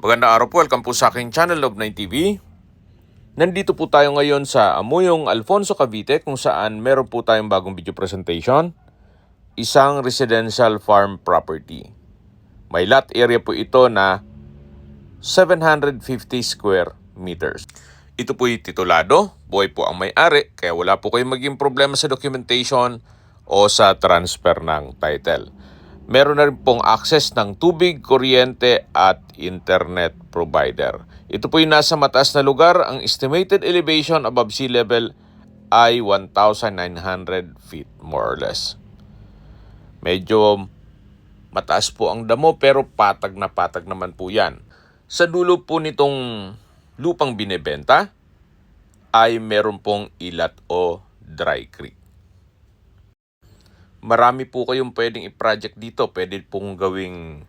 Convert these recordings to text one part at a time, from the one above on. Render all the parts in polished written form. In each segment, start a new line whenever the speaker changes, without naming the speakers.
Magandang araw po, welcome po sa aking channel Love9 TV. Nandito po tayo ngayon sa Amuyong Alfonso, Cavite kung saan meron po tayong bagong video presentation. Isang residential farm property. May lot area po ito na 750 square meters. Ito po'y titulado, buhay po ang may-ari, kaya wala po kayong maging problema sa documentation o sa transfer ng title. Meron na rin pong access ng tubig, kuryente at internet provider. Ito po yung nasa mataas na lugar. Ang estimated elevation above sea level ay 1,900 feet more or less. Medyo mataas po ang damo pero patag naman po yan. Sa dulo po nitong lupang binebenta ay meron pong ilat o dry creek. Marami po kayong pwedeng i-project dito. Pwede pong gawing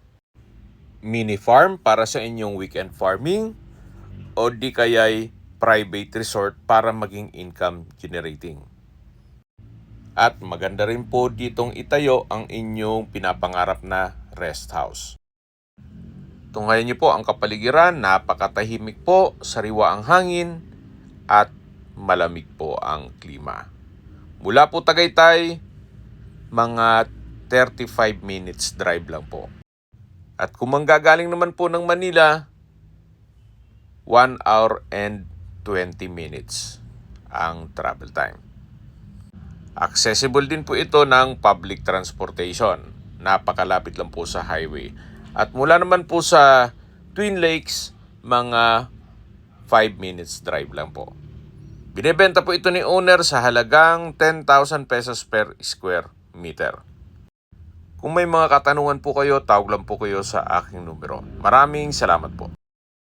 mini farm para sa inyong weekend farming o di kaya'y private resort para maging income generating. At maganda rin po ditong itayo ang inyong pinapangarap na rest house. Tunghayan niyo po ang kapaligiran, napakatahimik po, sariwa ang hangin at malamig po ang klima. Mula po Tagaytay, mga 35 minutes drive lang po. At kung manggagaling naman po ng Manila, 1 hour and 20 minutes ang travel time. Accessible din po ito ng public transportation. Napakalapit lang po sa highway. At mula naman po sa Twin Lakes, mga 5 minutes drive lang po. Binebenta po ito ni owner sa halagang 10,000 pesos per square meter. Kung may mga katanungan po kayo, tawag lang po kayo sa aking numero. Maraming salamat po.